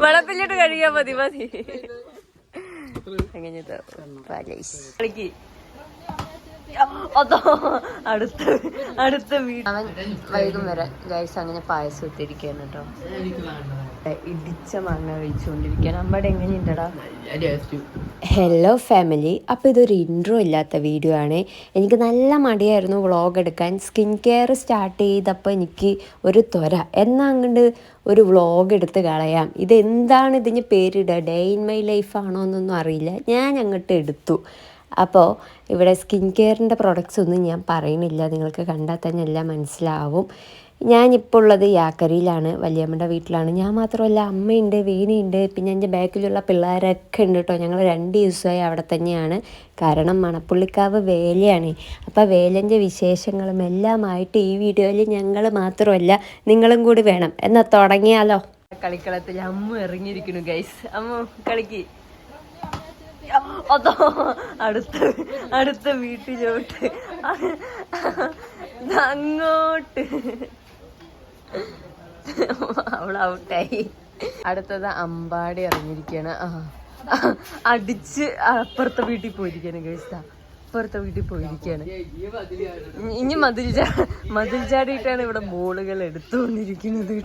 വെള്ളത്തിലിട്ട് കഴിയാൻ മതി മതി. അങ്ങനത്തെ കളിക്ക് അതോ അടുത്ത വീട് അവൻ വൈകും വരാൻ ഗൈസ്. അങ്ങനെ പായസം ഇട്ടിരിക്കുകയാണ് കേട്ടോ. ഇടിച്ച മാങ്ങ കഴിച്ചുകൊണ്ടിരിക്കുകയാണ്. അമ്മയുടെ എങ്ങനെയുണ്ടടാ? ഹലോ ഫാമിലി, അപ്പോൾ ഇതൊരു ഇൻട്രോ ഇല്ലാത്ത വീഡിയോ ആണ്. എനിക്ക് നല്ല മടിയായിരുന്നു വ്ളോഗ് എടുക്കാൻ. സ്കിൻ കെയർ സ്റ്റാർട്ട് ചെയ്തപ്പോൾ എനിക്ക് ഒരു ത്വര എന്നാൽ അങ്ങോട്ട് ഒരു വ്ളോഗ് എടുത്ത് കളയാം. ഇതെന്താണ് ഇതിന് പേരിടുക, ഡേ ഇൻ മൈ ലൈഫ് ആണോ എന്നൊന്നും അറിയില്ല. ഞാൻ അങ്ങോട്ട് എടുത്തു. അപ്പോൾ ഇവിടെ സ്കിൻ കെയറിൻ്റെ പ്രൊഡക്ട്സ് ഒന്നും ഞാൻ പറയുന്നില്ല, നിങ്ങൾക്ക് കണ്ടാൽ തന്നെ എല്ലാം മനസ്സിലാവും. ഞാനിപ്പോൾ ഉള്ളത് യാക്കരയിലാണ്, വലിയമ്മയുടെ വീട്ടിലാണ്. ഞാൻ മാത്രമല്ല, അമ്മയുണ്ട്, വേണിയുണ്ട്, പിന്നെ എൻ്റെ ബാക്കിലുള്ള പിള്ളേരൊക്കെ ഉണ്ട് കേട്ടോ. ഞങ്ങൾ 2 ദിവസമായി അവിടെ തന്നെയാണ്. കാരണം മണപ്പുള്ളിക്കാവ് വേലയാണ്. അപ്പോൾ വേലൻ്റെ വിശേഷങ്ങളും എല്ലാമായിട്ട് ഈ വീഡിയോയിൽ ഞങ്ങൾ മാത്രമല്ല നിങ്ങളും കൂടി വേണം. എന്നാൽ തുടങ്ങിയാലോ? കളിക്കളത്തിൽ അമ്മ ഇറങ്ങിയിരിക്കുന്നു ഗൈസ്. അമ്മ കളിക്ക്. അതോ അടുത്ത വീട്ടിലോട്ട് അങ്ങോട്ട് അവൾ ഔട്ടായി. അടുത്തത് അമ്പാടി ഇറങ്ങിയിരിക്കുകയാണ്. അടിച്ച് അപ്പുറത്തെ വീട്ടിൽ പോയിരിക്കുകയാണ് ഗൈസ്. അപ്പുറത്തെ വീട്ടിൽ പോയിരിക്കുകയാണ്. ഇനി മതിൽ ചാടിയിട്ടാണ് ഇവിടെ ബോളുകൾ എടുത്തുകൊണ്ടിരിക്കുന്നത്.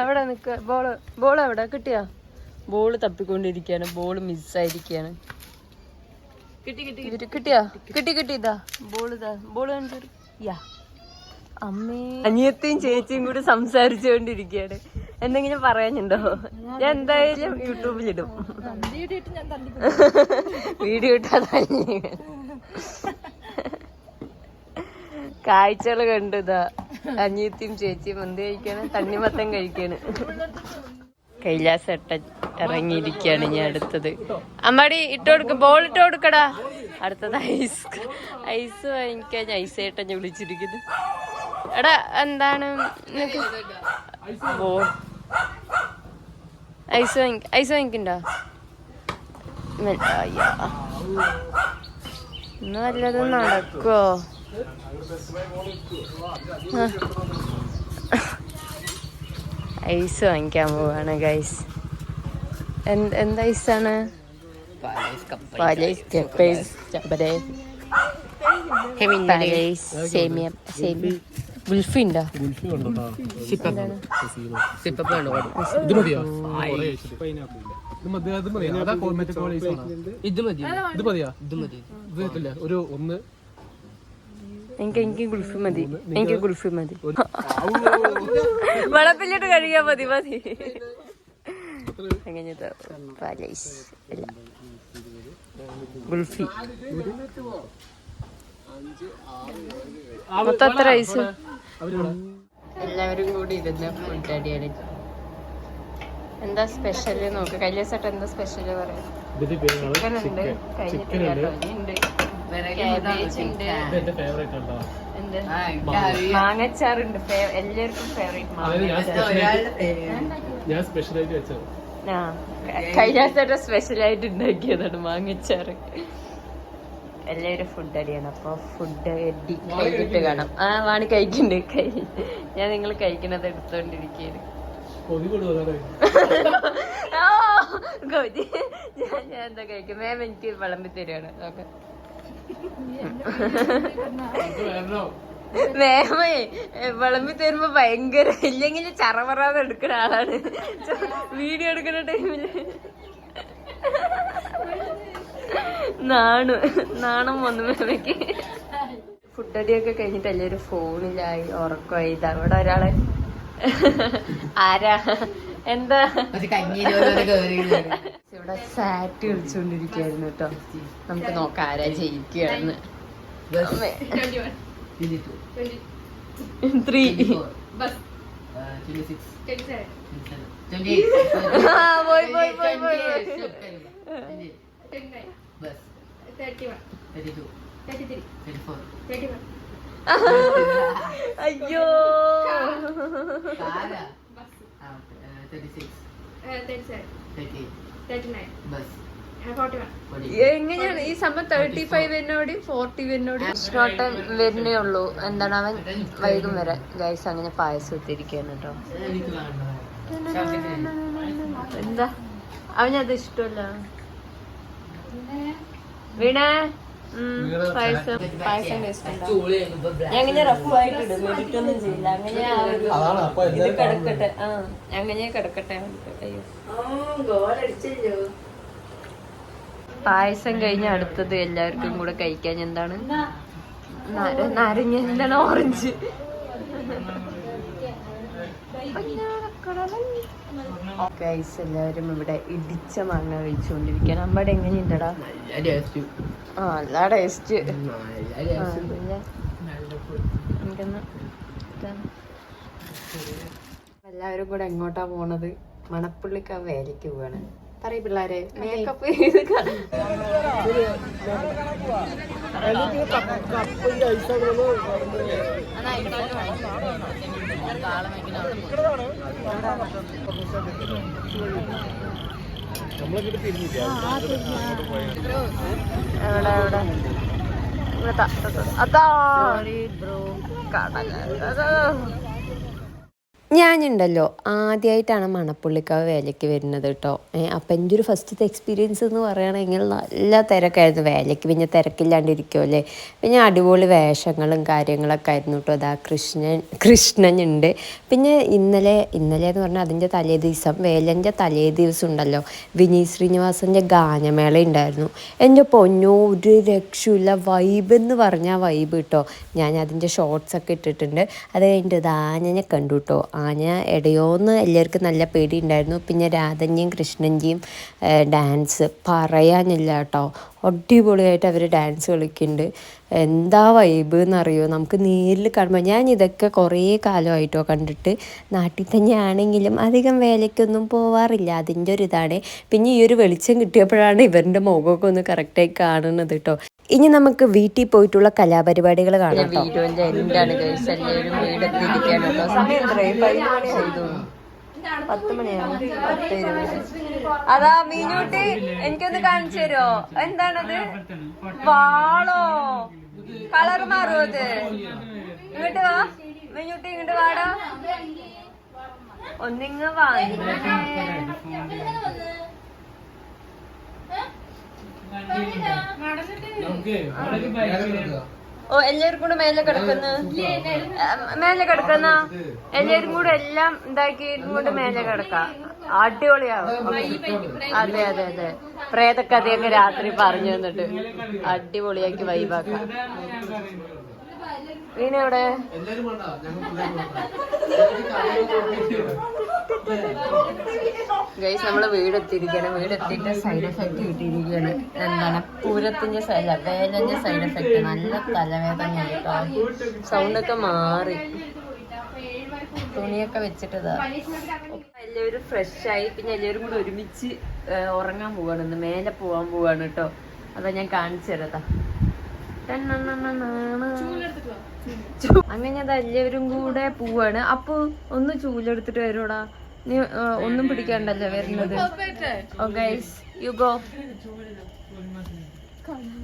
എവിടെ നിക്ക? ബോൾ എവിടെ കിട്ടിയാ? ബോള് തപ്പിക്കൊണ്ടിരിക്കുകയാണ്. ബോള് മിസ്സായിരിക്കുകയാണ്. കിട്ടിയാ? കിട്ടി. ഇതാ ബോള് കണ്ടു. യാ അമ്മേ, അനിയത്തിയും ചേച്ചിയും കൂടി സംസാരിച്ചുകൊണ്ടിരിക്കുകയാണ്. എന്തെങ്കിലും പറയാനുണ്ടോ? ഞാൻ എന്തായാലും യൂട്യൂബിലിടും. വീഡിയോ ഇട്ടാ കാഴ്ചകൾ കണ്ടു. ഇതാ അനിയത്തിയും ചേച്ചിയും എന്ത് കഴിക്കാണ്? തണ്ണിമത്തം കഴിക്കാണ്. കൈലാസേട്ടൻ ഇറങ്ങിയിരിക്കുകയാണ്. ഞാൻ അടുത്തത് അമ്മാടി ഇട്ടുകൊടുക്ക, ബോൾ ഇട്ട് കൊടുക്കടാ. അടുത്തത് ഐസ് വാങ്ങിക്കാൻ ഐസേട്ടൻ വിളിച്ചിരിക്കുന്നു. എടാ എന്താണ് ബോൾ? ഐസ് വാങ്ങിക്കണ്ടോ? ഇന്ന് വല്ലതും നടക്കുവോ? ഐസ് വാങ്ങിക്കാൻ പോവാണ് ഗൈസ്. എന്ത് ഐസാണ്? ഗുൽഫി ഉണ്ടോ? എനിക്ക് ഗുൽഫി മതി. വെള്ളത്തിലിട്ട് കഴിയാൻ മതി മതി. അങ്ങനത്തെ ഗുൽഫി മൊത്തം എത്ര ഐസ്? എല്ലാവരും കൂടി ഇരുന്ന് ഫുഡ് അടിയാണ്. എന്താ സ്പെഷ്യല് നോക്ക്. കൈലാസേട്ടൻ എന്താ സ്പെഷ്യല് പറയാം? മാങ്ങച്ചാറുണ്ട്. എല്ലാവർക്കും ഫേവറേറ്റ്. കൈലാസേട്ടൻ സ്പെഷ്യലായിട്ട് ഉണ്ടാക്കിയതാണ് മാങ്ങച്ചാറ്. എല്ലാവരും ഫുഡ് അടിയാണ്. അപ്പോൾ ഫുഡ് കഴിച്ചിട്ട് കാണാം. വാണി കഴിക്കുന്നുണ്ട്. ഞാൻ നിങ്ങൾ കഴിക്കുന്നത് എടുത്തോണ്ടിരിക്കുകയാണ്. ഞാൻ എന്താ കഴിക്കും? മാം എനിക്ക് വിളമ്പി തരുവാണ്. നോക്കാം മേമേ വിളമ്പി തരുമ്പോ ഭയങ്കര ഇല്ലെങ്കിൽ ചറപറാതെ എടുക്കുന്ന ആളാണ്. വീഡിയോ എടുക്കുന്ന ടൈമില് നാണം വന്നു മേമയ്ക്ക്. ഫുഡടിയൊക്കെ കഴിഞ്ഞിട്ട് എല്ലാവരും ഫോണിലായി, ഉറക്കമായി. ഇത് അവിടെ ഒരാളെ ആരാ എന്താ ഇവിടെ സാറ്റ് കളിച്ചോണ്ടിരിക്കായിരുന്നു കേട്ടോ. നമുക്ക് നോക്കാം ആരാ ജയിക്കുകയാണെന്ന്. 3 അയ്യോ 36 37 38 എങ്ങനെയാണ് ഈ സമയം 35 വരുന്നോടി 40 വരുന്നോടി ഇഷ്ടോട്ടം വരുന്നേ ഉള്ളൂ. എന്താണ് അവൻ വൈകും വരെ ഗൈസ്. അങ്ങനെ പായസം ഇട്ടിരിക്കുകയാണ് കേട്ടോ. എന്താ അവനത് ഇഷ്ടമല്ല വീണ. പായസം ടേസ്റ്റ് ഉണ്ടോ? അങ്ങനെ റഫായിട്ടിടും, വെടിട്ടൊന്നും ചെയ്യില്ല. അങ്ങനെ ഇത് കിടക്കട്ടെ. അങ്ങനെ കിടക്കട്ടെ. അയ്യോ പായസം കഴിഞ്ഞ അടുത്തത് എല്ലാവർക്കും കൂടെ കഴിക്കാൻ എന്താണ് നാരങ്ങ, എന്താണ് ഓറഞ്ച്. ഗൈസ് എല്ലാവരും ഇവിടെ ഇടിച്ച മാങ്ങ കഴിച്ചുകൊണ്ടിരിക്കാൻ. നമ്മുടെ എങ്ങനെയുണ്ടടാ? നല്ല ടേസ്റ്റ്. എല്ലാവരും കൂടെ എങ്ങോട്ടാ പോണത്? മണപ്പുള്ളിക്ക് വേലയ്ക്ക് പോവാണ്. പറയ പിള്ളേരെ, മേക്കപ്പ് ഞാനുണ്ടല്ലോ ആദ്യമായിട്ടാണ് മണപ്പുള്ളിക്കാവ് വേലയ്ക്ക് വരുന്നത് കേട്ടോ. അപ്പം എൻ്റെ ഒരു ഫസ്റ്റത്തെ എക്സ്പീരിയൻസ് എന്ന് പറയുകയാണെങ്കിൽ നല്ല തിരക്കായിരുന്നു വേലയ്ക്ക്. പിന്നെ തിരക്കില്ലാണ്ടിരിക്കുമല്ലേ. പിന്നെ അടിപൊളി വേഷങ്ങളും കാര്യങ്ങളൊക്കെ ആയിരുന്നു കേട്ടോ. അതാ കൃഷ്ണനുണ്ട്. പിന്നെ ഇന്നലെ എന്ന് പറഞ്ഞാൽ അതിൻ്റെ തലേ ദിവസം, വേലൻ്റെ തലേ ദിവസം ഉണ്ടല്ലോ, വിനീത് ശ്രീനിവാസൻ്റെ ഗാനമേള ഉണ്ടായിരുന്നു. എൻ്റെ പൊന്നോ ഒരു രക്ഷയില്ല. വൈബ് എന്ന് പറഞ്ഞാൽ വൈബ് കേട്ടോ. ഞാൻ അതിൻ്റെ ഷോർട്സൊക്കെ ഇട്ടിട്ടുണ്ട്. അത് കഴിഞ്ഞിട്ട് ആനനെ കണ്ടു കേട്ടോ. ആന ഇടയോന്ന് എല്ലാവർക്കും നല്ല പേടി ഉണ്ടായിരുന്നു. പിന്നെ രാധന്യയും കൃഷ്ണൻ്റെയും ഡാൻസ് പറയാനില്ല കേട്ടോ. അടിപൊളിയായിട്ട് അവർ ഡാൻസ് കളിക്കുന്നുണ്ട്. എന്താ വൈബ് എന്നറിയോ. നമുക്ക് നേരിൽ കാണുമ്പോൾ, ഞാൻ ഇതൊക്കെ കുറേ കാലമായിട്ടോ കണ്ടിട്ട്. നാട്ടിൽ തന്നെയാണെങ്കിലും അധികം വേലയ്ക്കൊന്നും പോവാറില്ല. അതിൻ്റെ ഒരു ഇതാണ്. പിന്നെ ഈ ഒരു വെളിച്ചം കിട്ടിയപ്പോഴാണ് ഇവരുടെ മുഖമൊക്കെ ഒന്ന് കറക്റ്റായി കാണുന്നത് കേട്ടോ. ഇനി നമുക്ക് വീട്ടിൽ പോയിട്ടുള്ള കലാപരിപാടികൾ കാണാം. വീഡിയോന്റെ എന്താണ് ഗൈസ്, എല്ലാവരും വീടെത്തിയിരിക്കുകയാണ് കേട്ടോ. സമയം എത്രയായി? 10 മണിയാണ്. 10:20. അതാ മീനൂട്ടി, എനിക്കൊന്ന് കാണിച്ചു തരുമോ? എന്താണത്? വാളോ? കളർ മാറുമോ അത്? ഇങ്ങോട്ട് വാ മീനൂട്ടി, ഇങ്ങോട്ട് വാടാ. ഒന്നിങ്ങ് വാങ്ങി. ഓ എല്ലാവരും കൂടെ മേലെ കിടക്കുന്ന എല്ലാവരും കൂടെ എല്ലാം ഇതാക്കി കൊണ്ട് മേലെ കിടക്കാം. അടിപൊളിയാവും. അതെ പ്രേതക്കഥയൊക്കെ രാത്രി പറഞ്ഞു തന്നിട്ട് അടിപൊളിയാക്കി വൈബാക്കാം. വീണ എവിടെ? ഗൈസ് നമ്മള് വീടെത്തിയിരിക്കുകയാണ്. വീടെത്തിയിട്ട് സൈഡ് എഫക്ട് കിട്ടിയിരിക്കുകയാണ്. എന്താണ് പൂരത്തിന്റെ വേലന്റെ സൈഡ് എഫക്ട്. നല്ല തലവേദന കേട്ടോ. സൗണ്ടൊക്കെ മാറി. തുണിയൊക്കെ വെച്ചിട്ടതാ. എല്ലാവരും ഫ്രഷായി. പിന്നെ എല്ലാവരും കൂടെ ഒരുമിച്ച് ഉറങ്ങാൻ പോവാണ്. ഇന്ന് മേലെ പോവാൻ പോവാണ് കേട്ടോ. അതാ ഞാൻ കാണിച്ചു തരതാ. അങ്ങനെ അത് എല്ലാവരും കൂടെ പോവാണ്. അപ്പൊ ഒന്ന് ചൂലെടുത്തിട്ട് വരൂടാ. നീ ഒന്നും പിടിക്കാണ്ടല്ലോ വരുന്നത്. ഓ ഗൈസ് യു ഗോ.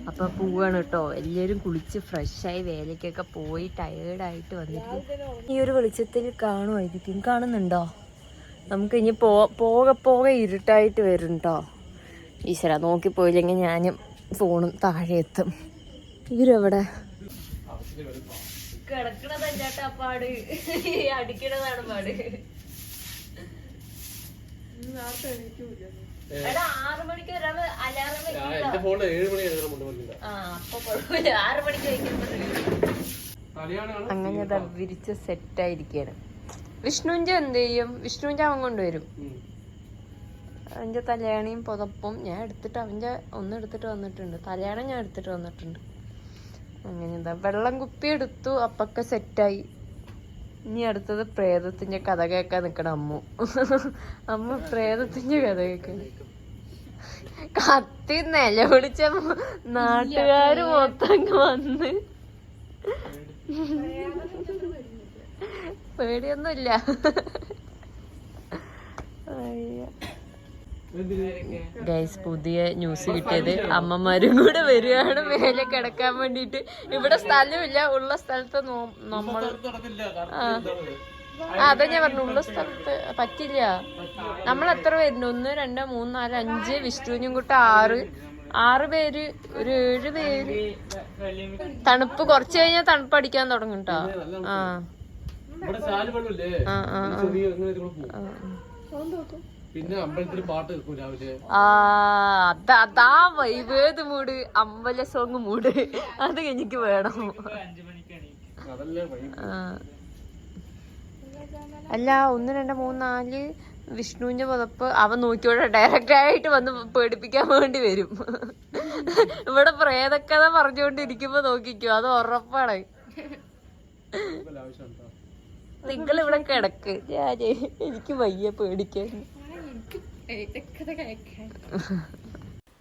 അപ്പൊ പോവാണ് കേട്ടോ. എല്ലാവരും കുളിച്ച് ഫ്രഷായി വേലയ്ക്കൊക്കെ പോയി ടയേർഡായിട്ട് വന്നിട്ട് ഈ ഒരു വെളിച്ചത്തിൽ കാണുമായിരിക്കും. കാണുന്നുണ്ടോ? നമുക്ക് ഇനി പോകെ ഇരുട്ടായിട്ട് വരും കേട്ടോ. ഈശ്വര, നോക്കിപ്പോയില്ലെങ്കിൽ ഞാനും ഫോണും താഴെ എത്തും. ഇവരെവിടെ കിടക്കണതല്ലാട്ടാ പാട്, അടിക്കണതാണ് പാട്. എടാ 6 മണിക്ക് വരാൻ അലാറം വെക്കില്ല. 6 മണിക്ക് വെക്കുന്നത്. അങ്ങനെ അതാ വിരിച്ച് സെറ്റായിരിക്കാണ്. വിഷ്ണുവിന്റെ എന്ത് ചെയ്യും? വിഷ്ണുവിന്റെ അവൻ കൊണ്ടുവരും. അവന്റെ തലയാണിയും പുതപ്പും ഞാൻ എടുത്തിട്ട് ഒന്ന് എടുത്തിട്ട് വന്നിട്ടുണ്ട്. തലയാണ ഞാൻ എടുത്തിട്ട് വന്നിട്ടുണ്ട്. അങ്ങനെ എന്താ വെള്ളം കുപ്പി എടുത്തു. അപ്പൊക്കെ സെറ്റായി. ഇനി അടുത്തത് പ്രേതത്തിന്റെ കഥ കേൾക്കാൻ നിക്കണം അമ്മ പ്രേതത്തിന്റെ കഥ കേൾക്കാൻ. കത്തി നിലവിളിച്ച നാട്ടുകാര് മൊത്തം വന്ന്. പേടിയൊന്നുമില്ല. ഗൈസ് പുതിയ ന്യൂസ് കിട്ടിയത് അമ്മമാരും കൂടെ വരികയാണ് മേലെ കിടക്കാൻ വേണ്ടിട്ട്. ഇവിടെ സ്ഥലമില്ല, ഉള്ള സ്ഥലത്ത് നമ്മൾ അതാ ഞാൻ പറഞ്ഞു, ഉള്ള സ്ഥലത്ത് പറ്റില്ല. നമ്മൾ എത്ര പേരുണ്ട്? 1 2 3 4 5 വിഷ്ണുവിനും കൂട്ട 6 പേര്, ഒരു 7 പേര്. തണുപ്പ് കുറച്ച് കഴിഞ്ഞാൽ തണുപ്പ് അടിക്കാൻ തുടങ്ങും കേട്ടോ. പിന്നെ അമ്പലത്തിൽ പാട്ട് രാവിലെ അതാ വൈവേത് മൂട്, അമ്പല സോങ് മൂട്, അത് എനിക്ക് വേണം. അല്ല 1 2 3 4 വിഷ്ണുവിന്റെ പുതപ്പ് അവൻ നോക്കിയോടെ ഡയറക്റ്റ് ആയിട്ട് വന്ന് പേടിപ്പിക്കാൻ വേണ്ടി വരും. ഇവിടെ പ്രേതക്കഥ പറഞ്ഞുകൊണ്ടിരിക്കുമ്പോ നോക്കിക്കോ, അത് ഉറപ്പാണ്. നിങ്ങൾ ഇവിടെ കിടക്ക്, ഞാന് എനിക്ക് വയ്യ പേടിക്കാൻ.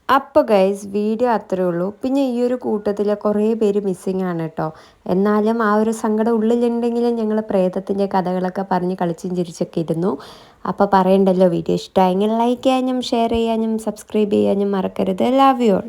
അപ്പോൾ ഗൈസ് വീഡിയോ അത്രേ ഉള്ളൂ. പിന്നെ ഈ ഒരു കൂട്ടത്തിൽ കുറേ പേര് മിസ്സിങ് ആണ് കേട്ടോ. എന്നാലും ആ ഒരു സങ്കടം ഉള്ളിലുണ്ടെങ്കിലും ഞങ്ങൾ പ്രേതത്തിൻ്റെ കഥകളൊക്കെ പറഞ്ഞ് കളിച്ചും ചിരിച്ചൊക്കെ ഇരുന്നു. അപ്പോൾ പറയണ്ടല്ലോ, വീഡിയോ ഇഷ്ടമായെങ്കിൽ ലൈക്ക് ചെയ്യാനും ഷെയർ ചെയ്യാനും സബ്സ്ക്രൈബ് ചെയ്യാനും മറക്കരുത്. Love you all.